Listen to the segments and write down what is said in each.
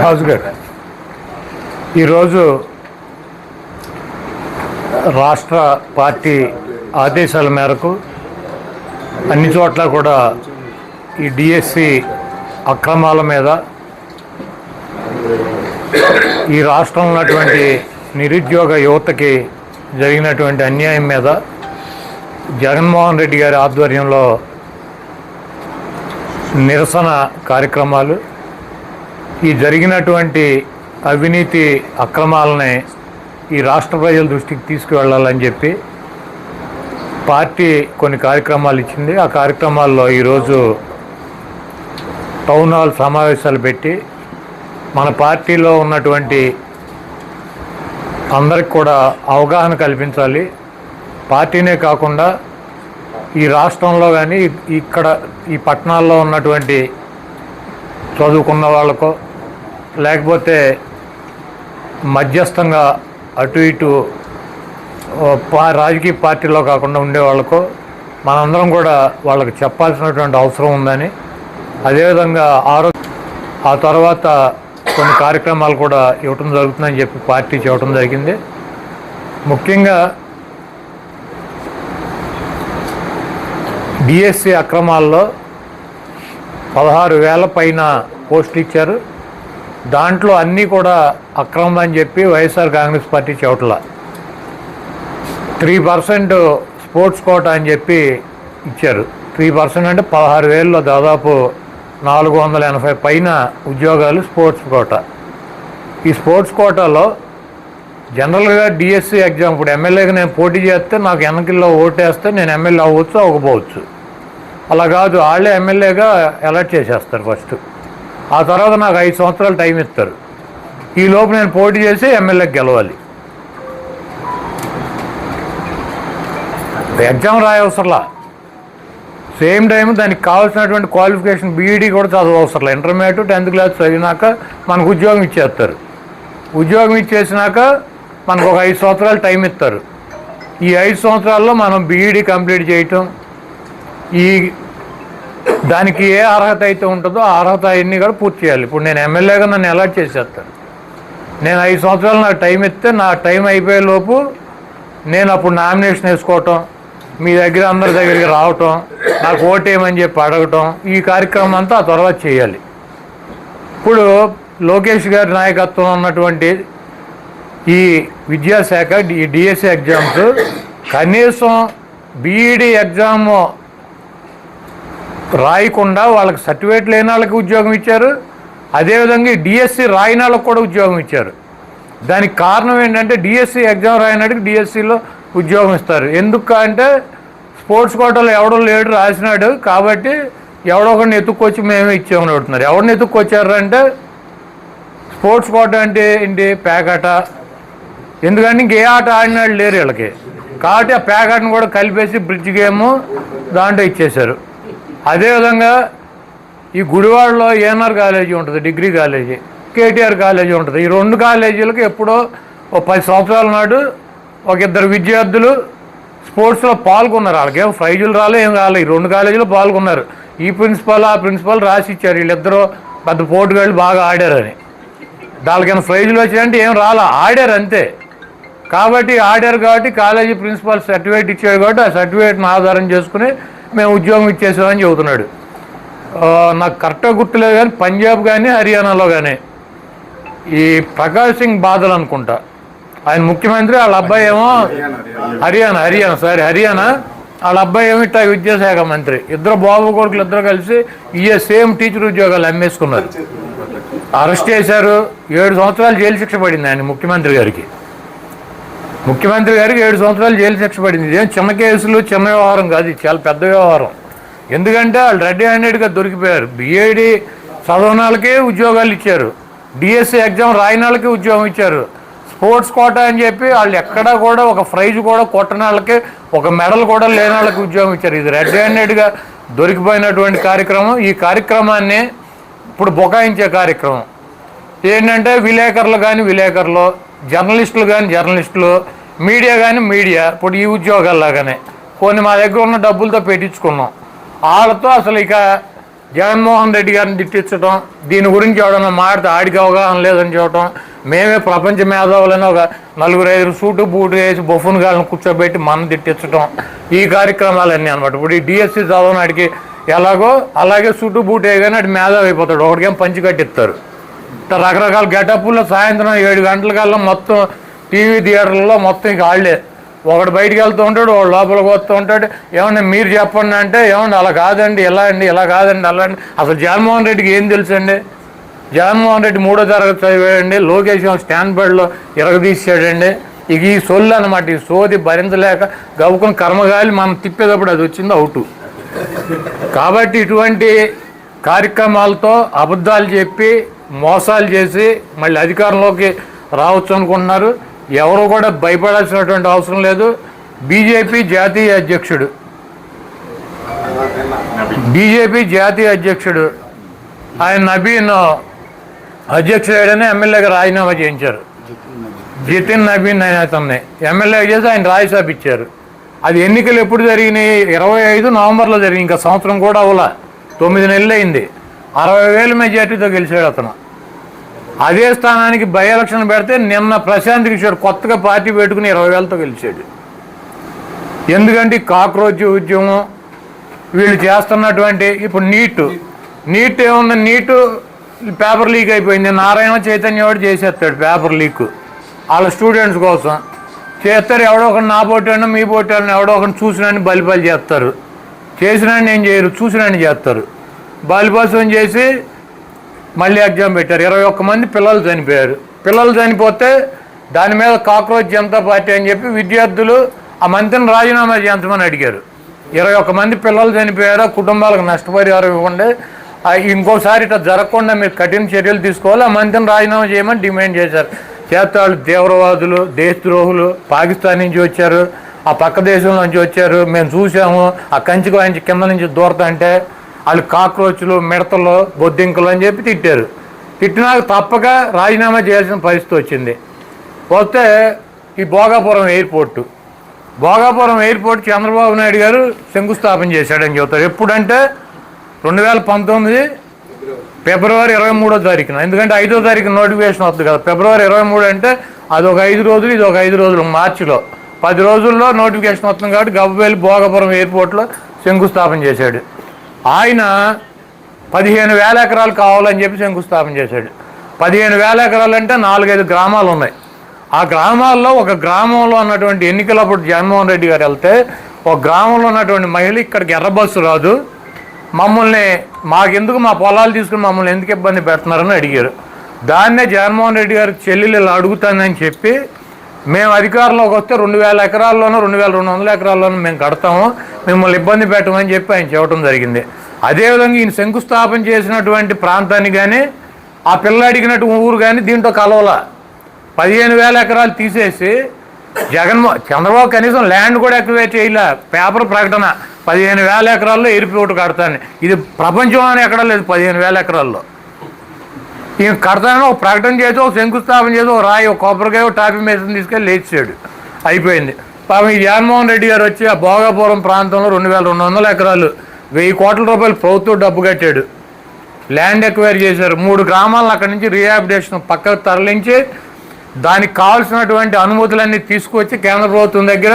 రాజు గారు, ఈరోజు రాష్ట్ర పార్టీ ఆదేశాల మేరకు అన్ని చోట్ల కూడా ఈ డిఎస్సి అక్రమాల మీద, ఈ రాష్ట్రంలో ఉన్నటువంటి నిరుద్యోగ యువతకి జరిగినటువంటి అన్యాయం మీద జగన్మోహన్ రెడ్డి గారి ఆధ్వర్యంలో నిరసన కార్యక్రమాలు, ఈ జరిగినటువంటి అవినీతి అక్రమాలని ఈ రాష్ట్ర ప్రజల దృష్టికి తీసుకువెళ్ళాలని చెప్పి పార్టీ కొన్ని కార్యక్రమాలు ఇచ్చింది. ఆ కార్యక్రమాల్లో ఈరోజు టౌన్ హాల్ సమావేశాలు పెట్టి మన పార్టీలో ఉన్నటువంటి అందరికి కూడా అవగాహన కల్పించాలి. పార్టీనే కాకుండా ఈ రాష్ట్రంలో కానీ ఇక్కడ ఈ పట్టణాల్లో ఉన్నటువంటి చదువుకున్న వాళ్ళకో లేకపోతే మధ్యస్థంగా అటు ఇటు రాజకీయ పార్టీలో కాకుండా ఉండేవాళ్ళకో మనందరం కూడా వాళ్ళకి చెప్పాల్సినటువంటి అవసరం ఉందని, అదేవిధంగా ఆ తర్వాత కొన్ని కార్యక్రమాలు కూడా ఇవ్వటం జరుగుతుందని చెప్పి పార్టీ చెప్పడం జరిగింది. ముఖ్యంగా డిఎస్సి అక్రమాల్లో 16,000 పైన పోస్టులు ఇచ్చారు. దాంట్లో అన్నీ కూడా అక్రమం అని చెప్పి వైఎస్ఆర్ కాంగ్రెస్ పార్టీ చెప్పట్లా. 3% స్పోర్ట్స్ కోటా అని చెప్పి ఇచ్చారు. 3% అంటే 16,000లో దాదాపు 480 పైన ఉద్యోగాలు స్పోర్ట్స్ కోటా. ఈ స్పోర్ట్స్ కోటాలో జనరల్గా డిఎస్సి ఎగ్జామ్, ఇప్పుడు ఎమ్మెల్యేగా నేను పోటీ చేస్తే నాకు ఎన్నికల్లో ఓటేస్తే నేను ఎమ్మెల్యే అవ్వచ్చు, అవ్వకపోవచ్చు. అలా కాదు, వాళ్ళే ఎమ్మెల్యేగా ఎలక్ట్ చేసేస్తారు ఫస్ట్. ఆ తర్వాత నాకు 5 సంవత్సరాలు టైం ఇస్తారు. ఈ లోపు నేను పోటీ చేసి ఎమ్మెల్యేకి గెలవాలి. ఎగ్జామ్ రాయవసరంలా, సేమ్ టైం దానికి కావాల్సినటువంటి క్వాలిఫికేషన్ బీఈడీ కూడా చదవవసరంలా. ఇంటర్మీడియట్ 10th క్లాస్ చదివినాక మనకు ఉద్యోగం ఇచ్చేస్తారు. ఉద్యోగం ఇచ్చేసినాక మనకు ఒక 5 సంవత్సరాలు టైం ఇస్తారు. ఈ 5 సంవత్సరాల్లో మనం బీఈడీ కంప్లీట్ చేయటం, దానికి ఏ అర్హత అయితే ఉంటుందో ఆ అర్హత అన్నీ కూడా పూర్తి చేయాలి. ఇప్పుడు నేను ఎమ్మెల్యేగా నన్ను అలాట్ చేసేస్తాను. నేను 5 సంవత్సరాలు నాకు టైం ఇస్తే నా టైం అయిపోయే లోపు నేను అప్పుడు నామినేషన్ వేసుకోవటం, మీ దగ్గర అందరి దగ్గరికి రావటం, నాకు ఓటేయమని చెప్పి అడగటం, ఈ కార్యక్రమం అంతా ఆ తర్వాత చేయాలి. ఇప్పుడు లోకేష్ గారి నాయకత్వం ఉన్నటువంటి ఈ విద్యాశాఖ ఈ డిఎస్సి ఎగ్జామ్స్ కనీసం బీఈడీ ఎగ్జామ్ రాయకుండా వాళ్ళకి సర్టిఫికేట్ లేని వాళ్ళకి ఉద్యోగం ఇచ్చారు. అదేవిధంగా డిఎస్సి రాయని వాళ్ళకి కూడా ఉద్యోగం ఇచ్చారు. దానికి కారణం ఏంటంటే డిఎస్సి ఎగ్జామ్ రాయనాడికి డిఎస్సిలో ఉద్యోగం ఇస్తారు. ఎందుకు అంటే స్పోర్ట్స్ కోటాలో ఎవడో లేడు రాసినాడు కాబట్టి ఎవడో ఒకరిని ఎత్తుక్కొచ్చి మేమే ఇచ్చామని అడుగుతున్నారు. ఎవరిని ఎత్తుక్కొచ్చారు అంటే స్పోర్ట్స్ కోటా అంటే ఏంటి, పేకాట. ఎందుకంటే ఇంకే ఆట ఆడినాడు లేరు వీళ్ళకి, కాబట్టి ఆ పేకాటను కూడా కలిపేసి బ్రిడ్జ్ గేమ్ దాంట్లో ఇచ్చేశారు. అదేవిధంగా ఈ గుడివాడలో ఏఎన్ఆర్ కాలేజీ ఉంటుంది, డిగ్రీ కాలేజీ, కేటీఆర్ కాలేజీ ఉంటుంది. ఈ 2 కాలేజీలకు ఎప్పుడో 10 సంవత్సరాల నాడు ఒక 2 విద్యార్థులు స్పోర్ట్స్లో పాల్గొన్నారు. వాళ్ళకేం ప్రైజులు రాలే, ఏం రాలే. ఈ 2 కాలేజీలో పాల్గొన్నారు. ఈ ప్రిన్సిపల్ ఆ ప్రిన్సిపల్ రాసి ఇచ్చారు, వీళ్ళిద్దరూ పెద్ద పోటీగాళ్ళు బాగా ఆడారని. దానికైనా ప్రైజులు వచ్చాయంటే ఏం రాలా, ఆడారు అంతే. కాబట్టి ఆడారు కాబట్టి కాలేజీ ప్రిన్సిపల్ సర్టిఫికేట్ ఇచ్చాడు కాబట్టి ఆ సర్టిఫికేట్ని ఆధారం చేసుకుని మేము ఉద్యోగం ఇచ్చేసామని చెబుతున్నాడు. నాకు కరెక్ట్గా గుర్తులేదు కానీ పంజాబ్ కానీ హర్యానాలో కానీ ఈ ప్రకాష్ సింగ్ బాదల్ అనుకుంటా ఆయన ముఖ్యమంత్రి, వాళ్ళ అబ్బాయి ఏమో హర్యానా వాళ్ళ అబ్బాయి ఏమో ఇట్లా విద్యాశాఖ మంత్రి. ఇద్దరు బాబు కొడుకులు ఇద్దరు కలిసి సేమ్ టీచర్ ఉద్యోగాలు అమ్మేసుకున్నారు. అరెస్ట్ చేశారు. 7 సంవత్సరాలు జైలు శిక్ష పడింది ఆయన ముఖ్యమంత్రి గారికి 7 సంవత్సరాలు జైలు శిక్ష పడింది. ఇదేం చిన్న కేసులు, చిన్న వ్యవహారం కాదు, ఇది చాలా పెద్ద వ్యవహారం. ఎందుకంటే వాళ్ళు రెడీ హ్యాండెడ్గా దొరికిపోయారు. బీఏడీ చదవని వాళ్ళకే ఉద్యోగాలు ఇచ్చారు, డిఎస్సి ఎగ్జామ్ రాయని వాళ్ళకి ఉద్యోగం ఇచ్చారు. స్పోర్ట్స్ కోటా అని చెప్పి వాళ్ళు ఎక్కడా కూడా ఒక ప్రైజ్ కూడా కొట్టని వాళ్ళకి, ఒక మెడల్ కూడా లేని వాళ్ళకి ఉద్యోగం ఇచ్చారు. ఇది రెడ్ హ్యాండెడ్గా దొరికిపోయినటువంటి కార్యక్రమం. ఈ కార్యక్రమాన్ని ఇప్పుడు బొకాయించే కార్యక్రమం ఏంటంటే విలేకరులు, జర్నలిస్టులు కానీ జర్నలిస్టులు, మీడియా కానీ మీడియా. ఇప్పుడు ఈ ఉద్యోగాల్లాగానే కొన్ని మా దగ్గర ఉన్న డబ్బులతో పెట్టించుకున్నాం. వాళ్ళతో అసలు ఇక జగన్మోహన్ రెడ్డి గారిని తిట్టించడం, దీని గురించి ఎవడన్నా మాడితే ఆడికి అవగాహన లేదని చెప్పడం, మేమే ప్రపంచ మేధావులని ఒక 4-5 సూటు బూటు వేసి బొఫున్ గాలను కూర్చోబెట్టి మనం తిట్టించడం, ఈ కార్యక్రమాలన్నీ అనమాట. ఇప్పుడు ఈ డిఎస్సి చదవనాడికి ఎలాగో అలాగే సూటు బూటు వేయగానే అటు మేధావి అయిపోతాడు, ఒకటికేం పంచి కట్టిస్తారు. రకరకాల గెటప్పుల్లో సాయంత్రం 7 గంటలకల్లా మొత్తం టీవీ థియేటర్లలో మొత్తం ఇక వాళ్ళే, ఒకడు బయటికి వెళ్తూ ఉంటాడు, వాడు లోపలికి వస్తూ ఉంటాడు. ఏమన్నా మీరు చెప్పండి అంటే ఏమన్నా అలా కాదండి, ఎలా అండి, ఇలా కాదండి, అలా అండి. అసలు జగన్మోహన్ రెడ్డికి ఏం తెలుసండి? జగన్మోహన్ రెడ్డి 3వ తరగతి చదివాడండి, లోకేష్ స్టాండ్ బర్డ్లో ఇరగదీసాడండి. ఇక ఈ సొల్లు అనమాట, ఈ సోది భరించలేక గవ్వుకుని కర్మగాలి మనం తిప్పేటప్పుడు అది వచ్చింది అవుటు. కాబట్టి ఇటువంటి కార్యక్రమాలతో అబద్ధాలు చెప్పి మోసాలు చేసి మళ్ళీ అధికారంలోకి రావచ్చు అనుకుంటున్నారు. ఎవరు కూడా భయపడాల్సినటువంటి అవసరం లేదు. బీజేపీ జాతీయ అధ్యక్షుడు ఆయన నబీన్ అధ్యక్షుడని ఎమ్మెల్యేగా రాజీనామా చేయించారు. జితిన్ నబీన్ అనే అతన్ని ఎమ్మెల్యే చేసి ఆయన రాజ్యసభ ఇచ్చారు. అది ఎన్నికలు ఎప్పుడు జరిగినాయి? 25 నవంబర్లో జరిగింది. ఇంకా సంవత్సరం కూడా అవలా, 9 నెలలు అయింది. 60,000 మెజార్టీతో గెలిచాడు అతను. అదే స్థానానికి బై ఎలక్షన్ పెడితే నిన్న ప్రశాంత్ కిషోర్ కొత్తగా పార్టీ పెట్టుకుని 20,000తో గెలిచాడు. ఎందుకంటే కాక్రోచ్ ఉద్యమం వీళ్ళు చేస్తున్నటువంటి, ఇప్పుడు నీట్ ఏముంది, నీటు పేపర్ లీక్ అయిపోయింది. నారాయణ చైతన్య వాడు చేసేస్తాడు పేపర్ లీక్ వాళ్ళ స్టూడెంట్స్ కోసం చేస్తారు. ఎవడో ఒకటి నా పోటాను మీ పోటాను ఎవడో ఒకటి చూసినాన్ని బలిపాలు చేస్తారు. చేసినాన్ని ఏం చేయరు, చూసినాన్ని చేస్తారు. బలిపాసం చేసి మళ్ళీ ఎగ్జామ్ పెట్టారు. 21 మంది పిల్లలు చనిపోయారు. పిల్లలు చనిపోతే దాని మీద కాక్రోచ్ జనతా పార్టీ అని చెప్పి విద్యార్థులు ఆ మంత్రిని రాజీనామా చేయించమని అడిగారు. 21 మంది పిల్లలు చనిపోయారు, కుటుంబాలకు నష్టపరిహారం ఇవ్వండి, ఇంకోసారి ఇట్లా జరగకుండా మీరు కఠిన చర్యలు తీసుకోవాలి, ఆ మంత్రిని రాజీనామా చేయమని డిమాండ్ చేశారు. చేస్తాళ్ళు తీవ్రవాదులు, దేశద్రోహులు, పాకిస్తాన్ నుంచి వచ్చారు, ఆ పక్క దేశం నుంచి వచ్చారు, మేము చూసాము, ఆ కంచికి వాయించి కింద నుంచి దూరతంటే వాళ్ళు కాక్రోచ్లు, మిడతలు, బొద్దింకలు అని చెప్పి తిట్టారు. తిట్టినాక తప్పక రాజీనామా చేయాల్సిన పరిస్థితి వచ్చింది. వస్తే ఈ భోగాపురం ఎయిర్పోర్ట్ చంద్రబాబు నాయుడు గారు శంకుస్థాపన చేశాడని చెబుతారు. ఎప్పుడంటే 2019 ఫిబ్రవరి 23వ తారీఖున. ఎందుకంటే 5వ తారీఖున నోటిఫికేషన్ వస్తుంది కదా. ఫిబ్రవరి 23 అంటే అదొక 5 రోజులు, ఇది ఒక 5 రోజులు, మార్చిలో 10 రోజుల్లో నోటిఫికేషన్ వస్తుంది. కాబట్టి గవ్వవేలి భోగాపురం ఎయిర్పోర్ట్లో శంకుస్థాపన చేశాడు. ఆయన 15,000 ఎకరాలు కావాలని చెప్పి శంకుస్థాపన చేశాడు. 15,000 ఎకరాలు అంటే 4-5 గ్రామాలు ఉన్నాయి. ఆ గ్రామాల్లో ఒక గ్రామంలో ఉన్నటువంటి ఎన్నికలప్పుడు జగన్మోహన్ రెడ్డి గారు వెళ్తే ఒక గ్రామంలో ఉన్నటువంటి మహిళ ఇక్కడికి ఎర్ర బస్సు రాదు, మమ్మల్ని మాకెందుకు మా పొలాలు తీసుకుని మమ్మల్ని ఎందుకు ఇబ్బంది పెడుతున్నారని అడిగారు. దాన్నే జగన్మోహన్ రెడ్డి గారి చెల్లెలు ఇలా అడుగుతానని చెప్పి మేము అధికారంలోకి వస్తే 2,000 ఎకరాల్లోనూ 2,200 ఎకరాల్లోనూ మేము కడతాము, మిమ్మల్ని ఇబ్బంది పెట్టమని చెప్పి ఆయన చెప్పడం జరిగింది. అదేవిధంగా ఈయన శంకుస్థాపన చేసినటువంటి ప్రాంతాన్ని కానీ ఆ పిల్ల అడిగినట్టు ఊరు కానీ దీంట్లో కలవల. 15,000 ఎకరాలు తీసేసి చంద్రబాబు కనీసం ల్యాండ్ కూడా ఎక్టివేట్ చేయలే. పేపర్ ప్రకటన 15,000 ఎకరాల్లో ఎయిర్పోర్ట్ కడతాను. ఇది ప్రపంచంలోనే ఎక్కడా లేదు. 15,000 ఎకరాల్లో ఈయన కడతానని ఒక ప్రకటన చేసి, ఒక శంకుస్థాపన చేసి, ఒక రాయి, ఒక కొబ్బరికాయ, ఒక టాపీ మేసం తీసుకెళ్ళి లేచాడు, అయిపోయింది. పాపం ఈ జగన్మోహన్ రెడ్డి గారు వచ్చి ఆ భోగాపురం ప్రాంతంలో 2,200 ఎకరాలు 1,000 కోట్ల రూపాయలు ప్రభుత్వం డబ్బు కట్టాడు. ల్యాండ్ ఎక్వైర్ చేశారు. 3 గ్రామాలను అక్కడి నుంచి రీహాబిలిటేషన్ పక్కకు తరలించి దానికి కావాల్సినటువంటి అనుమతులన్నీ తీసుకొచ్చి కేంద్ర ప్రభుత్వం దగ్గర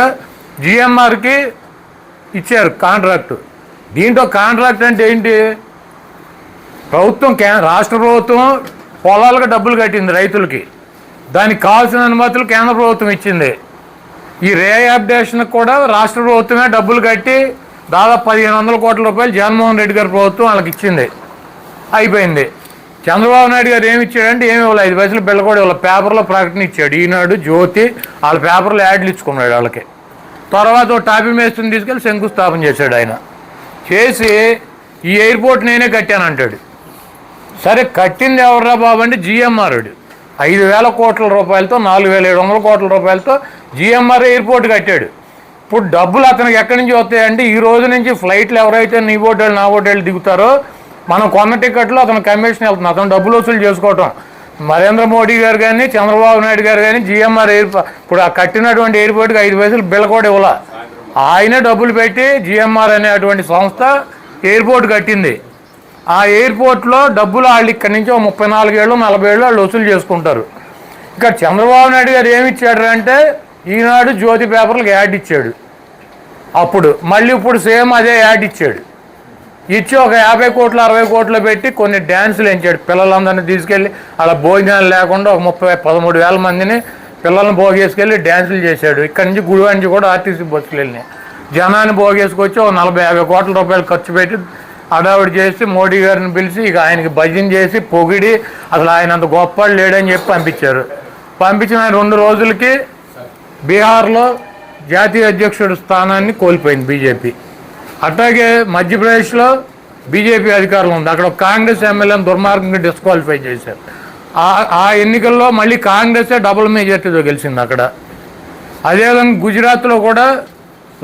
జిఎంఆర్కి ఇచ్చారు కాంట్రాక్టు. దీంట్లో కాంట్రాక్ట్ అంటే ఏంటి? రాష్ట్ర ప్రభుత్వం పొలాలకు డబ్బులు కట్టింది రైతులకి, దానికి కావాల్సిన అనుమతులు కేంద్ర ప్రభుత్వం ఇచ్చింది. ఈ రీహాబిలిటేషన్కి కూడా రాష్ట్ర ప్రభుత్వమే డబ్బులు కట్టి దాదాపు 1,500 కోట్ల రూపాయలు జగన్మోహన్ రెడ్డి గారి ప్రభుత్వం వాళ్ళకి ఇచ్చింది, అయిపోయింది. చంద్రబాబు నాయుడు గారు ఏమి ఇచ్చాడంటే ఏమి ఇవ్వాలి, 5 పైసలు బిళ్ళ కూడా ఇవ్వాలి. పేపర్లో ప్రకటన ఇచ్చాడు, ఈనాడు, జ్యోతి, వాళ్ళ పేపర్లో యాడ్లు ఇచ్చుకున్నాడు వాళ్ళకి. తర్వాత ఒక టాపీ మేస్త్రిని తీసుకెళ్ళి శంకుస్థాపన చేశాడు. ఆయన చేసి ఈ ఎయిర్పోర్ట్ నేనే కట్టానంటాడు. సరే కట్టింది ఎవర్రా బాబు అంటే జిఎంఆర్. 5,000 కోట్ల రూపాయలతో 4,700 కోట్ల రూపాయలతో జిఎంఆర్ ఎయిర్పోర్ట్ కట్టాడు. ఇప్పుడు డబ్బులు అతనికి ఎక్కడి నుంచి వస్తాయంటే ఈ రోజు నుంచి ఫ్లైట్లు ఎవరైతే నీ ఓటేళ్ళు నా ఓటేళ్ళు దిగుతారో మనం కొన్న టికెట్లు అతను కమిషన్ వెళ్తుంది, అతను డబ్బులు వసూలు చేసుకోవటం. నరేంద్ర మోడీ గారు కానీ చంద్రబాబు నాయుడు గారు కానీ జిఎంఆర్ ఇప్పుడు ఆ కట్టినటువంటి ఎయిర్పోర్ట్కి 5 పైసలు బిళ్ళ కూడా ఇవ్వాల. ఆయనే డబ్బులు పెట్టి జిఎంఆర్ అనేటువంటి సంస్థ ఎయిర్పోర్ట్ కట్టింది. ఆ ఎయిర్పోర్ట్లో డబ్బులు వాళ్ళు ఇక్కడి నుంచి 34 ఏళ్ళు 40 ఏళ్ళు వాళ్ళు వసూలు చేసుకుంటారు. ఇక్కడ చంద్రబాబు నాయుడు గారు ఏమి ఇచ్చాడు అంటే ఈనాడు జ్యోతి పేపర్లకు యాడ్ ఇచ్చాడు. అప్పుడు మళ్ళీ ఇప్పుడు సేమ్ అదే యాడ్ ఇచ్చాడు. ఇచ్చి ఒక 50 కోట్లు 60 కోట్లు పెట్టి కొన్ని డ్యాన్సులు వేయించాడు. పిల్లలందరినీ తీసుకెళ్ళి అలా భోజనాలు లేకుండా ఒక 13,000 మందిని పిల్లల్ని భోగేసుకెళ్ళి డ్యాన్సులు చేశాడు. ఇక్కడి నుంచి గుడివాడ నుంచి కూడా ఆర్టీసీ బస్సులు వెళ్ళినాయి. జనాన్ని భోగేసుకొచ్చి ఒక 40-50 కోట్ల రూపాయలు ఖర్చు పెట్టి అడావిడి చేసి మోడీ గారిని పిలిచి ఇక ఆయనకి భజన చేసి పొగిడి అసలు ఆయన అంత గొప్పవాళ్ళు లేడని చెప్పి పంపించారు. పంపించిన 2 రోజులకి బీహార్లో జాతీయ అధ్యక్షుడు స్థానాన్ని కోల్పోయింది బీజేపీ. అట్లాగే మధ్యప్రదేశ్లో బీజేపీ అధికారంలో ఉంది. అక్కడ కాంగ్రెస్ ఎమ్మెల్యేని దుర్మార్గంగా డిస్క్వాలిఫై చేశారు. ఆ ఎన్నికల్లో మళ్ళీ కాంగ్రెసే డబుల్ మెజార్టీతో గెలిచింది అక్కడ. అదేవిధంగా గుజరాత్లో కూడా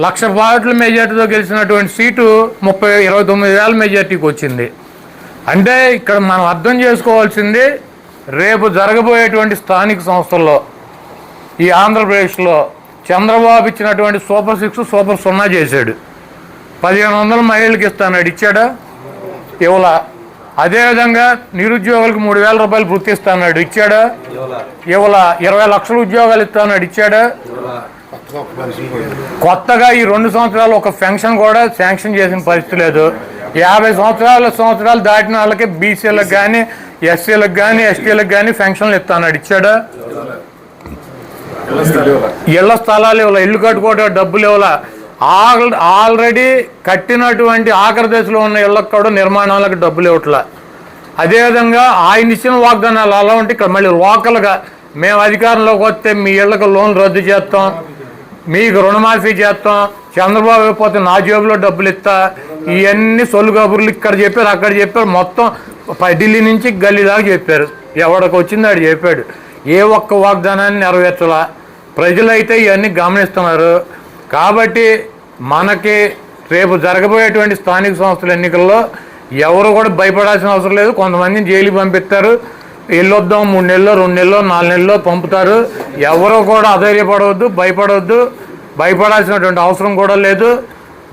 1,00,000 ఓట్ల మెజార్టీతో గెలిచినటువంటి సీటు 29,000 మెజార్టీకి వచ్చింది. అంటే ఇక్కడ మనం అర్థం చేసుకోవాల్సింది రేపు జరగబోయేటువంటి స్థానిక సంస్థల్లో ఈ ఆంధ్రప్రదేశ్లో చంద్రబాబు ఇచ్చినటువంటి సూపర్ 6 సూపర్ 0 చేశాడు. 1,500 మహిళలకు ఇస్తాడు, ఇచ్చాడా? ఇవ్వలా. అదేవిధంగా నిరుద్యోగులకు 3,000 రూపాయలు వృత్తి ఇస్తాడు, ఇచ్చాడా? ఇవ్వలా. 20 లక్షల ఉద్యోగాలు ఇస్తాడు, ఇచ్చాడా? కొత్తగా ఈ 2 సంవత్సరాలు ఒక పెన్షన్ కూడా శాంక్షన్ చేసిన పరిస్థితి లేదు. 50 సంవత్సరాలు దాటిన వాళ్ళకి బీసీలకు కానీ ఎస్సీలకు కానీ ఎస్టీలకు కానీ పెన్షన్లు ఇస్తాడు, ఇచ్చాడా? ఇళ్ల స్థలాలు ఇవ్వాల, ఇల్లు కట్టుకోవడం డబ్బులు ఇవ్వాల. ఆల్రెడీ కట్టినటువంటి ఆఖరి దశలో ఉన్న ఇళ్లకు కూడా నిర్మాణాలకు డబ్బులు ఇవ్వట్లా. అదేవిధంగా ఆయన ఇచ్చిన వాగ్దానాలు అలా ఉంటే ఇక్కడ మళ్ళీ లోకల్గా మేము అధికారంలోకి వస్తే మీ ఇళ్లకు లోన్ రద్దు చేస్తాం, మీకు రుణమాఫీ చేస్తాం, చంద్రబాబు అయిపోతే నా జేబులో డబ్బులు ఇస్తా, ఇవన్నీ సొల్లు కబుర్లు ఇక్కడ చెప్పారు అక్కడ చెప్పారు. మొత్తం ఢిల్లీ నుంచి గల్లీ దాకా చెప్పారు. ఎవడికి వచ్చింది ఆడు చెప్పాడు. ఏ ఒక్క వాగ్దానాన్ని నెరవేర్చలా. ప్రజలైతే ఇవన్నీ గమనిస్తున్నారు. కాబట్టి మనకి రేపు జరగబోయేటువంటి స్థానిక సంస్థల ఎన్నికల్లో ఎవరు కూడా భయపడాల్సిన అవసరం లేదు. కొంతమందిని జైలుకి పంపిస్తారు, వెళ్ళొద్దాం 3 నెలల్లో 2 నెలల్లో 4 నెలల్లో పంపుతారు. ఎవరు కూడా అధైర్యపడవద్దు, భయపడాల్సినటువంటి అవసరం కూడా లేదు.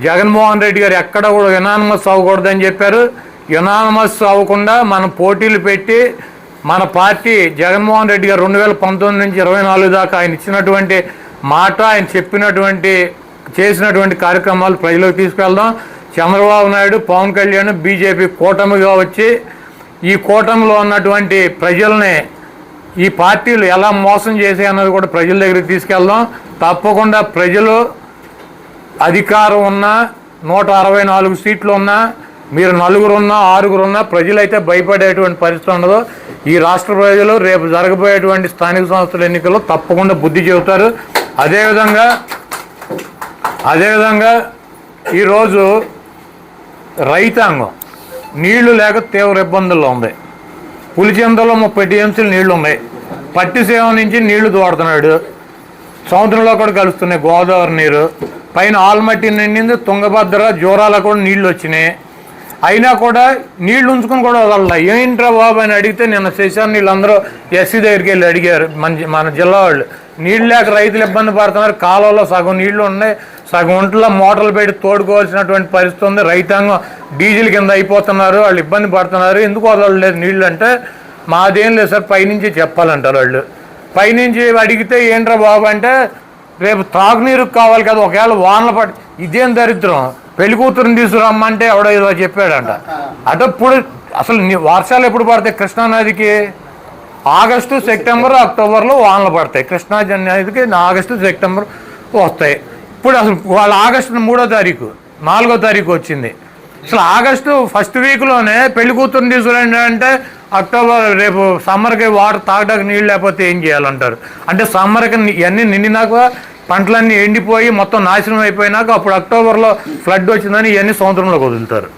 జగన్మోహన్ రెడ్డి గారు ఎక్కడ కూడా యునానిమస్ అవ్వకూడదని చెప్పారు. యునానిమస్ అవ్వకుండా మనం పోటీలు పెట్టి మన పార్టీ జగన్మోహన్ రెడ్డి గారు 2019 నుంచి 24 దాకా ఆయన ఇచ్చినటువంటి మాట, ఆయన చెప్పినటువంటి చేసినటువంటి కార్యక్రమాలు ప్రజలకు తీసుకెళ్దాం. చంద్రబాబు నాయుడు, పవన్ కళ్యాణ్, బీజేపీ కూటమిగా వచ్చి ఈ కూటమిలో ఉన్నటువంటి ప్రజల్ని ఈ పార్టీలు ఎలా మోసం చేసాయి అన్నది కూడా ప్రజల దగ్గరికి తీసుకెళ్దాం. తప్పకుండా ప్రజలు అధికారం ఉన్నా 164 సీట్లు ఉన్నా మీరు 4 ఉన్నా 6 ఉన్నా ప్రజలైతే భయపడేటువంటి పరిస్థితి ఉండదు. ఈ రాష్ట్ర ప్రజలు రేపు జరగబోయేటువంటి స్థానిక సంస్థల ఎన్నికల్లో తప్పకుండా బుద్ధి చెబుతారు. అదేవిధంగా ఈరోజు రైతాంగం నీళ్లు లేక తీవ్ర ఇబ్బందుల్లో ఉంది. పులిచెంతలో 30 టీఎంసీలు నీళ్లు ఉన్నాయి. పట్టిసీమ నుంచి నీళ్లు తోడుతున్నాడు. సముద్రంలో కూడా కలుస్తున్నాయి గోదావరి నీరు. పైన ఆల్మట్టి నిండింది, తుంగభద్ర జోరాల కూడా నీళ్లు వచ్చినాయి. అయినా కూడా నీళ్లు ఉంచుకొని కూడా వదల. ఏంట్రా బాబు అని అడిగితే నిన్న శశాన్ని వీళ్ళందరూ ఎస్సీ దగ్గరికి వెళ్ళి అడిగారు. మన జిల్లా వాళ్ళు నీళ్ళు లేక రైతులు ఇబ్బంది పడుతున్నారు. కాలువలో సగం నీళ్లు ఉన్నాయి, సగం ఒంట్లో మోటార్లు పెట్టి తోడుకోవాల్సినటువంటి పరిస్థితి ఉంది. రైతాంగం డీజిల్ కింద అయిపోతున్నారు, వాళ్ళు ఇబ్బంది పడుతున్నారు. ఎందుకు వదలలేదు నీళ్ళు అంటే మాదేం లేదు సార్, పైనుంచి చెప్పాలంటారు వాళ్ళు. పైనుంచి అడిగితే ఏంట్రా బాబు అంటే రేపు తాగునీరు కావాలి కదా, ఒకవేళ వానలు పడి ఇదేం దరిద్రం, పెళ్లి కూతురుని తీసుకురమ్మంటే ఎవడో ఏదో చెప్పాడంట. అటప్పుడు అసలు వర్షాలు ఎప్పుడు పడతాయి కృష్ణానదికి? ఆగస్టు సెప్టెంబర్ అక్టోబర్లో వానలు పడతాయి. కృష్ణా నదికి ఆగస్టు సెప్టెంబర్ వస్తాయి. ఇప్పుడు అసలు వాళ్ళ ఆగస్టు 3వ తారీఖు 4వ తారీఖు వచ్చింది. అసలు ఆగస్టు ఫస్ట్ వీక్లోనే పెళ్లి కూతురుని తీసుకురండి అంటే అక్టోబర్ రేపు సమ్మర్కి వాటర్ తాగడానికి నీళ్ళు లేకపోతే ఏం చేయాలంటారు. అంటే సమ్మర్కి ఇవన్నీ నిండినాక పంటలన్నీ ఎండిపోయి మొత్తం నాశనం అయిపోయినాక అప్పుడు అక్టోబర్లో ఫ్లడ్ వచ్చిందని ఇవన్నీ సముద్రంలోకి వదులుతారు.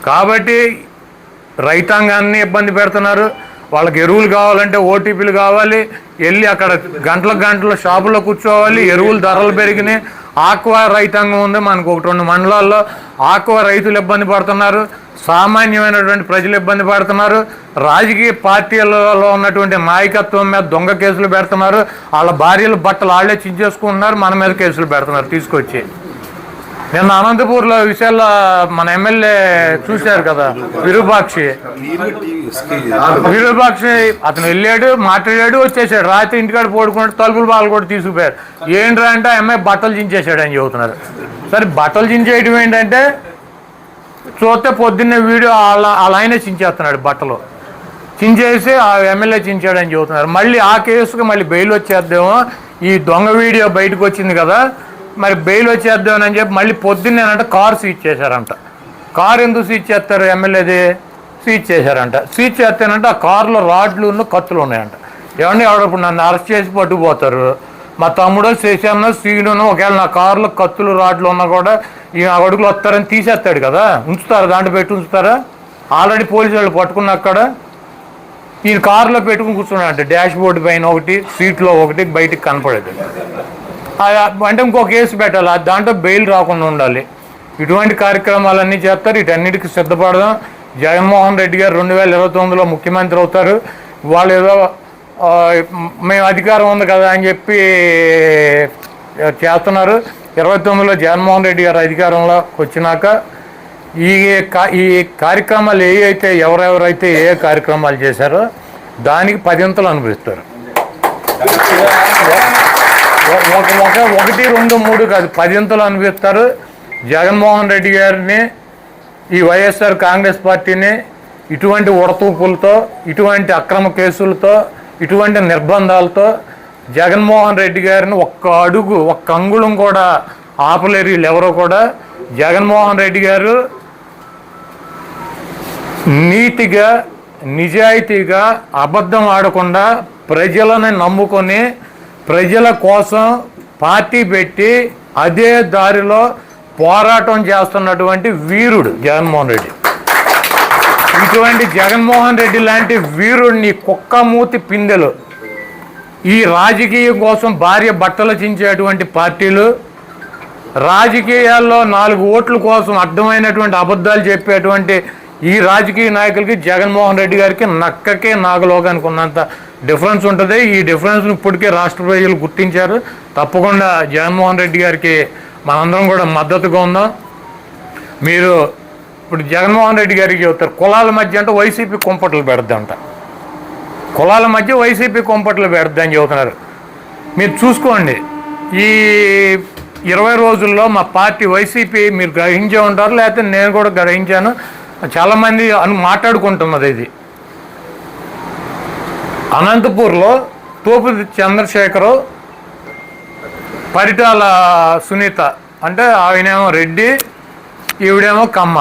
కాబట్టి రైతాంగాన్ని ఇబ్బంది పెడుతున్నారు. వాళ్ళకి ఎరువులు కావాలంటే ఓటీపీలు కావాలి, వెళ్ళి అక్కడ గంటల షాపులో కూర్చోవాలి. ఎరువులు ధరలు పెరిగినాయి. ఆక్వా రైతాంగం ఉంది మనకు 1-2 మండలాల్లో. ఆక్వా రైతులు ఇబ్బంది పడుతున్నారు, సామాన్యమైనటువంటి ప్రజలు ఇబ్బంది పడుతున్నారు. రాజకీయ పార్టీలలో ఉన్నటువంటి నాయకత్వం మీద దొంగ కేసులు పెడుతున్నారు. వాళ్ళ భార్యలు బట్టలు వాళ్ళే చించేసుకుంటున్నారు, మన మీద కేసులు పెడుతున్నారు తీసుకొచ్చి. నిన్న అనంతపూర్లో విషయాల్లో మన ఎమ్మెల్యే చూశారు కదా, విరూపాక్షి అతను వెళ్ళాడు, మాట్లాడాడు, వచ్చేసాడు. రాత్రి ఇంటికాడ పడుకున్నాడు, తలుపులు బాగా కూడా తీసుకుపోయారు. ఏంట్రా అంటే ఆ అమ్మాయి బట్టలు చించేశాడు అని చెబుతున్నారు. సరే బట్టలు చించేయడం ఏంటంటే చూస్తే పొద్దున్నే వీడియో వాళ్ళ ఆయనే చించేస్తున్నాడు, బట్టలు చించేసి ఆ ఎమ్మెల్యే చించాడని చెబుతున్నారు. మళ్ళీ ఆ కేసుకు మళ్ళీ బెయిల్ వచ్చేద్దామో, ఈ దొంగ వీడియో బయటకు వచ్చింది కదా, మరి బెయిల్ వచ్చేద్దామని చెప్పి మళ్ళీ పొద్దున్నేనంట కారు సీజ్ చేశారంట. కారు ఎందుకు సీజ్ చేస్తారు, ఎమ్మెల్యేది సీజ్ చేశారంట. సీజ్ చేస్తేనంటే ఆ కారులో రాడ్లు కత్తులు ఉన్నాయంట. ఏమన్నా ఎవడప్పుడు నన్ను అరెస్ట్ చేసి పట్టుకుపోతారు, మా తమ్ముడో శేషన్న శ్రీనును ఒకవేళ నా కారులో కత్తులు రాడ్లు ఉన్నా కూడా ఈ అడుగులు వస్తారని తీసేస్తాడు కదా, ఉంచుతారా, దాంట్లో పెట్టి ఉంచుతారా? ఆల్రెడీ పోలీసు వాళ్ళు పట్టుకున్నాక ఈయన కారులో పెట్టుకుని కూర్చున్నాడంట, డాష్ బోర్డు పైన ఒకటి, సీట్లో ఒకటి, బయటికి కనపడేది. అంటే ఇంకో కేసు పెట్టాలి, దాంట్లో బెయిల్ రాకుండా ఉండాలి. ఇటువంటి కార్యక్రమాలన్నీ చేస్తారు. వీటన్నిటికీ సిద్ధపడదాం. జగన్మోహన్ రెడ్డి గారు 2029లో ముఖ్యమంత్రి అవుతారు. వాళ్ళు ఏదో మేము అధికారం ఉంది కదా అని చెప్పి చేస్తున్నారు. 29లో జగన్మోహన్ రెడ్డి గారు అధికారంలోకి వచ్చినాక ఈ కార్యక్రమాలు ఎవరెవరైతే ఏ కార్యక్రమాలు చేశారో దానికి 10 అనుభవిస్తారు. 1, 2, 3 కాదు, 10 అనుభవిస్తారు. జగన్మోహన్ రెడ్డి గారిని, ఈ వైఎస్ఆర్ కాంగ్రెస్ పార్టీని ఇటువంటి ఉడతూపులతో, ఇటువంటి అక్రమ కేసులతో, ఇటువంటి నిర్బంధాలతో జగన్మోహన్ రెడ్డి గారిని ఒక్క అంగుళం కూడా ఆపలేరు వీళ్ళు ఎవరో కూడా. జగన్మోహన్ రెడ్డి గారు నీతిగా, నిజాయితీగా, అబద్ధం ఆడకుండా ప్రజలను నమ్ముకొని ప్రజల కోసం పార్టీ పెట్టి అదే దారిలో పోరాటం చేస్తున్నటువంటి వీరుడు జగన్మోహన్ రెడ్డి. ఇటువంటి జగన్మోహన్ రెడ్డి లాంటి వీరుడిని కుక్కమూతి పిందెలు, ఈ రాజకీయం కోసం భార్య బట్టలు చించేటువంటి పార్టీలు, రాజకీయాల్లో 4 ఓట్ల కోసం అర్థమైనటువంటి అబద్ధాలు చెప్పేటువంటి ఈ రాజకీయ నాయకులకి జగన్మోహన్ రెడ్డి గారికి నక్కకే నాగలోకానికి ఉన్నంత డిఫరెన్స్ ఉంటుంది. ఈ డిఫరెన్స్ను ఇప్పటికే రాష్ట్ర ప్రజలు గుర్తించారు. తప్పకుండా జగన్మోహన్ రెడ్డి గారికి మనందరం కూడా మద్దతుగా ఉందాం. మీరు ఇప్పుడు జగన్మోహన్ రెడ్డి గారికి చెబుతారు కులాల మధ్య అంటే వైసీపీ కుంపట్లు పెడద్దంట, కులాల మధ్య వైసీపీ కుంపట్లు పెడద్దని చెబుతున్నారు. మీరు చూసుకోండి, ఈ 20 రోజుల్లో మా పార్టీ వైసీపీ మీరు గ్రహించే ఉంటారు, లేకపోతే నేను కూడా గ్రహించాను, చాలామంది మాట్లాడుకుంటున్నది. ఇది అనంతపూర్లో తోపు చంద్రశేఖరు, పరిటాల సునీత, అంటే ఆయనేమో రెడ్డి, ఈవిడేమో కమ్మ,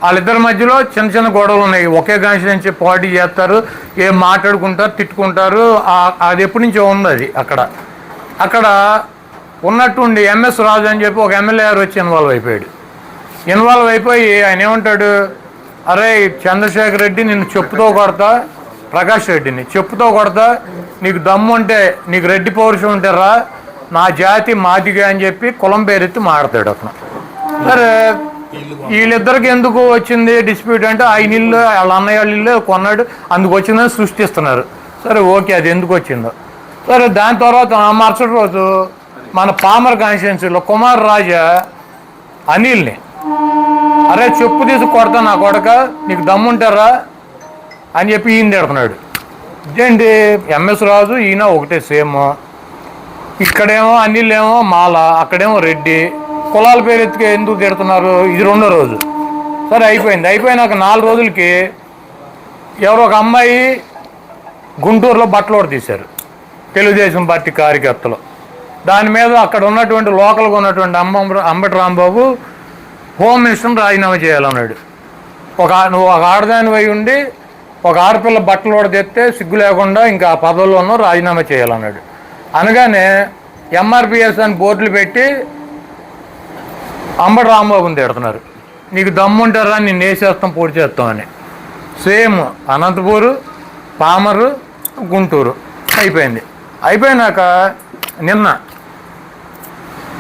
వాళ్ళిద్దరి మధ్యలో చిన్న గొడవలు ఉన్నాయి. ఒకే కాన్స్టిట్యుయెన్సీ పార్టీ చేస్తారు, ఏం మాట్లాడుకుంటారు, తిట్టుకుంటారు. అది ఎప్పటి నుంచో ఉంది. అది అక్కడ ఉన్నట్టుండి ఎంఎస్ రాజు అని చెప్పి ఒక ఎమ్మెల్యే గారు వచ్చి ఇన్వాల్వ్ అయిపోయి ఆయన ఏమంటాడు, అరే చంద్రశేఖర్ రెడ్డి నిన్ను చెప్పుతో కొడతా, ప్రకాష్ రెడ్డిని చెప్పుతో కొడతా, నీకు దమ్ము ఉంటే, నీకు రెడ్డి పౌరుషం ఉంటే రా, నా జాతి మాదిగా అని చెప్పి కులం పేరెత్తి మాడతాడు అతను. సరే వీళ్ళిద్దరికి ఎందుకు వచ్చింది డిస్ప్యూట్ అంటే ఆయన ఇల్లు వాళ్ళ అన్నయ్య వాళ్ళ ఇల్లు కొన్నాడు, అందుకు వచ్చిందని సృష్టిస్తున్నారు. సరే ఓకే, అది ఎందుకు వచ్చిందో సరే. దాని తర్వాత మరుసటి రోజు మన పామర్ కాన్స్టిట్యున్సీలో కుమార్ రాజా అనిల్ని, అరే చెప్పు తీసి కొడతా నా కొడక, నీకు దమ్ముంటారా అని చెప్పి ఈయన తిడుతున్నాడు. ఇదేంటి ఎంఎస్ రాజు ఈయన ఒకటే సేమ్, ఇక్కడేమో అనిల్ ఏమో మాల, అక్కడేమో రెడ్డి, కులాల పేరు ఎత్తుకే ఎందుకు తిడుతున్నారు? ఇది 2వ రోజు. సరే అయిపోయినాక 4 రోజులకి ఎవరో ఒక అమ్మాయి గుంటూరులో బట్టలు కూడా తీశారు, తెలుగుదేశం పార్టీ కార్యకర్తలు. దాని మీద అక్కడ ఉన్నటువంటి లోకల్గా ఉన్నటువంటి అంబటి రాంబాబు హోమ్ మినిస్టర్ని రాజీనామా చేయాలన్నాడు. నువ్వు ఒక ఆడదాని అయి ఉండి ఒక ఆడపిల్ల బట్టలు కూడా తెస్తే సిగ్గు లేకుండా ఇంకా ఆ పదవుల్లోనూ రాజీనామా చేయాలన్నాడు. అనగానే ఎంఆర్పిఎస్ అని బోర్డులు పెట్టి అంబటి రాంబాబుని తిడుతున్నారు, నీకు దమ్ముంటారా నిన్ను వేసేస్తాం, పొడి చేస్తామని. సేమ్ అనంతపూరు, పామరు, గుంటూరు అయిపోయినాక నిన్న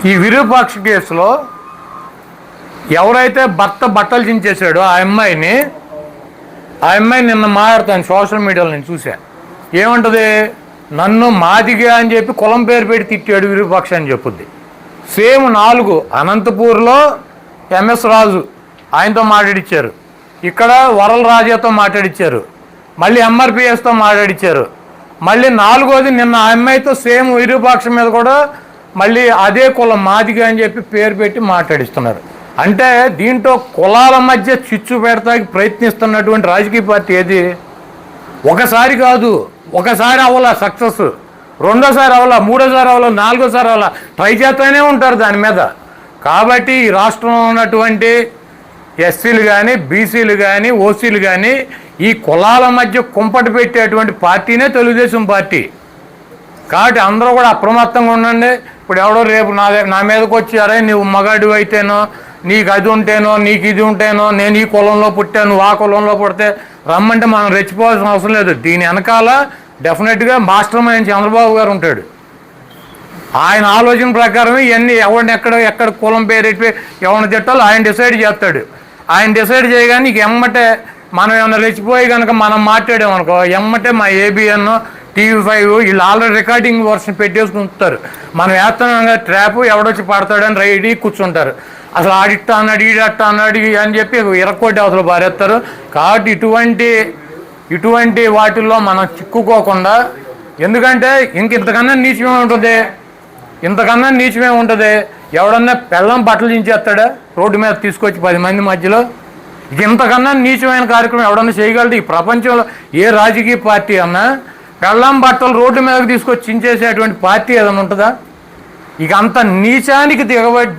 ఈ విరూపాక్ష కేసులో ఎవరైతే భర్త బట్టలు చించేశాడో ఆ అమ్మాయి నిన్న మాట్లాడుతాను సోషల్ మీడియాలో నేను చూసా. ఏమంటుంది, నన్ను మాదిగా అని చెప్పి కులం పేరు పెట్టి తిట్టాడు విరూపాక్ష అని చెప్పుద్ది. సేమ్ 4 అనంతపూర్లో ఎంఎస్ రాజు ఆయనతో మాట్లాడిచ్చారు, ఇక్కడ వరల రాజాతో మాట్లాడిచ్చారు, మళ్ళీ ఎంఆర్పిఎస్తో మాట్లాడిచ్చారు, మళ్ళీ 4వది నిన్న ఆ అమ్మాయితో సేమ్ విరూపాక్ష మీద కూడా మళ్ళీ అదే కులం మాదిగా అని చెప్పి పేరు పెట్టి మాట్లాడిస్తున్నారు. అంటే దీంట్లో కులాల మధ్య చిచ్చు పెడతానికి ప్రయత్నిస్తున్నటువంటి రాజకీయ పార్టీ ఏది? ఒకసారి కాదు, ఒకసారి అవ్వాల సక్సెస్, రెండోసారి అవ్వాల, మూడోసారి అవ్వాల, నాలుగోసారి అవ్వాల, ట్రై చేస్తూనే ఉంటారు దాని మీద. కాబట్టి ఈ రాష్ట్రంలో ఉన్నటువంటి ఎస్సీలు కానీ, బీసీలు కానీ, ఓసీలు కానీ ఈ కులాల మధ్య కుంపటి పెట్టేటువంటి పార్టీనే తెలుగుదేశం పార్టీ. కాబట్టి అందరూ కూడా అప్రమత్తంగా ఉండండి. ఇప్పుడు ఎవడో రేపు నా మీదకి వచ్చి అరే నువ్వు మగాడు అయితేనో, నీకు అది ఉంటేనో, నీకు ఇది ఉంటేనో, నేను ఈ కులంలో పుట్టాను, ఆ కులంలో పుడితే రమ్మంటే మనం రెచ్చిపోవాల్సిన అవసరం లేదు. దీని వెనకాల డెఫినెట్గా మాస్టర్ మైండ్ చంద్రబాబు గారు ఉంటాడు. ఆయన ఆలోచన ప్రకారం ఇవన్నీ ఎవరిని ఎక్కడ కులం పేరు ఎవరిని తిట్టాలో ఆయన డిసైడ్ చేస్తాడు. ఆయన డిసైడ్ చేయగానే నీకు ఎమ్మటే మనం ఏమైనా రెచ్చిపోయి కనుక మనం మాట్లాడామనుకో, ఎమ్మటే మా ఏబిఎన్, TV5 వీళ్ళు ఆల్రెడీ రికార్డింగ్ వర్షన్ పెట్టేసుకుంటారు. మనం వేస్తున్నాం కదా ట్రాప్, ఎవడొచ్చి పడతాడని రెడీ కూర్చుంటారు. అసలు ఆడిట్ట అన్నాడు, ఈడట్ట అన్నాడు అని చెప్పి ఇరక్కోటి అవసరం పారేస్తారు. కాబట్టి ఇటువంటి వాటిల్లో మనం చిక్కుకోకుండా, ఎందుకంటే ఇంతకన్నా నీచమే ఉంటుంది. ఎవడన్నా పెళ్ళం బట్టలు దించేస్తాడా రోడ్డు మీద తీసుకొచ్చి 10 మంది మధ్యలో? ఇంతకన్నా నీచమైన కార్యక్రమం ఎవడన్నా చేయగలడు ఈ ప్రపంచంలో? ఏ రాజకీయ పార్టీ అన్నా పెళ్ళం బట్టలు రోడ్డు మీదకి తీసుకొచ్చి చించేసేటువంటి పార్టీ ఏదైనా ఉంటుందా? ఇక అంత నీచానికి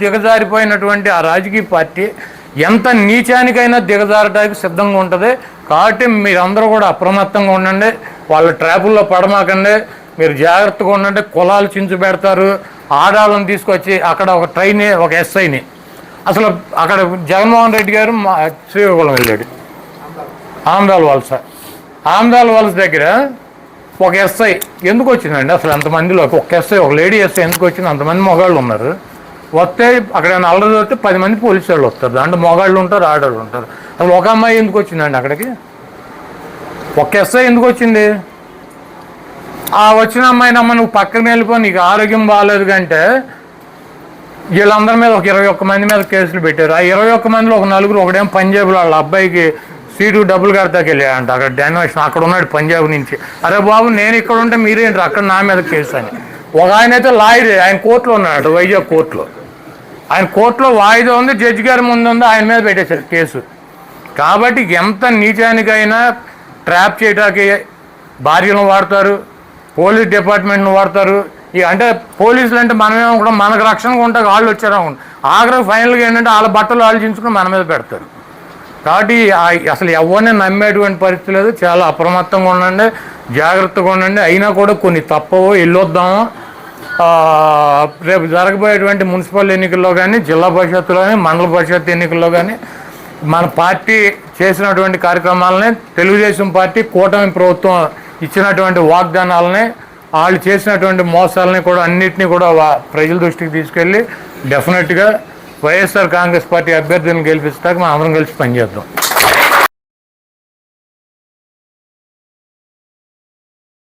దిగజారిపోయినటువంటి ఆ రాజకీయ పార్టీ ఎంత నీచానికైనా దిగజారడానికి సిద్ధంగా ఉంటుంది. కాబట్టి మీరందరూ కూడా అప్రమత్తంగా ఉండండి, వాళ్ళ ట్రాపుల్లో పడమాకండి, మీరు జాగ్రత్తగా ఉండండి. కులాలు చించు పెడతారు, ఆడాలను తీసుకొచ్చి అక్కడ ఒక ఒక ఎస్ఐని అసలు అక్కడ జగన్మోహన్ రెడ్డి గారు శ్రీకాకుళం వెళ్ళాడు, ఆంధ్రాల వలస దగ్గర ఒక ఎస్ఐ ఎందుకు వచ్చిందండి అసలు అంతమందిలో? ఒక ఎస్ఐ, ఒక లేడీ ఎస్ఐ ఎందుకు వచ్చింది? అంతమంది మొగాళ్ళు ఉన్నారు. వస్తే అక్కడ అల్లరి వస్తే 10 మంది పోలీసు వాళ్ళు వస్తారు, దాంట్లో మొగాళ్ళు ఉంటారు, ఆడవాళ్ళు ఉంటారు. అసలు ఒక అమ్మాయి ఎందుకు వచ్చిందండి అక్కడికి? ఒక ఎస్ఐ ఎందుకు వచ్చింది? ఆ వచ్చిన అమ్మాయిని అమ్మ నువ్వు పక్కన వెళ్ళిపో, నీకు ఆరోగ్యం బాగాలేదు కంటే వీళ్ళందరి మీద ఒక 21 మంది మీద కేసులు పెట్టారు. ఆ 21 మందిలో ఒక 4 ఒకడేమో పంజాబ్లో వాళ్ళ అబ్బాయికి సీటు డబ్బులు కడతాకి వెళ్ళాడంట. అక్కడ డాన్వేషన్ అక్కడ ఉన్నాడు పంజాబ్ నుంచి. అరే బాబు నేను ఇక్కడ ఉంటే మీరేంటారు అక్కడ నా మీద కేసు అని. ఒక ఆయన అయితే లాయర్, ఆయన కోర్టులో ఉన్నాడు, వైజాగ్ కోర్టులో. ఆయన కోర్టులో వాయిదా ఉంది, జడ్జి గారి ముందు ఉంది, ఆయన మీద పెట్టేశారు కేసు. కాబట్టి ఎంత నీచానికైనా ట్రాప్ చేయడానికి భార్యను వాడతారు, పోలీస్ డిపార్ట్మెంట్ను వాడతారు. అంటే పోలీసులు అంటే మనమేమో కూడా మనకు రక్షణగా ఉంటే వాళ్ళు వచ్చారనుకుంటాం, ఆఖరికి ఫైనల్గా ఏంటంటే వాళ్ళ బట్టలు వాళ్ళు చించుకుని మన మీద పెడతారు. కాబట్టి అసలు ఎవరిని నమ్మేటువంటి పరిస్థితి లేదు. చాలా అప్రమత్తంగా ఉండండి, జాగ్రత్తగా ఉండండి. అయినా కూడా కొన్ని తప్పవో వెళ్ళొద్దాము. రేపు జరగబోయేటువంటి మున్సిపల్ ఎన్నికల్లో కానీ, జిల్లా పరిషత్తులో కానీ, మండల పరిషత్ ఎన్నికల్లో కానీ మన పార్టీ చేసినటువంటి కార్యక్రమాలని, తెలుగుదేశం పార్టీ కూటమి ప్రభుత్వం ఇచ్చినటువంటి వాగ్దానాలని, వాళ్ళు చేసినటువంటి మోసాలని కూడా అన్నింటినీ కూడా ప్రజల దృష్టికి తీసుకెళ్ళి డెఫినెట్గా వైఎస్ఆర్ కాంగ్రెస్ పార్టీ అభ్యర్థులను గెలిపిస్తాక మనం అందరం కలిసి పనిచేద్దాం.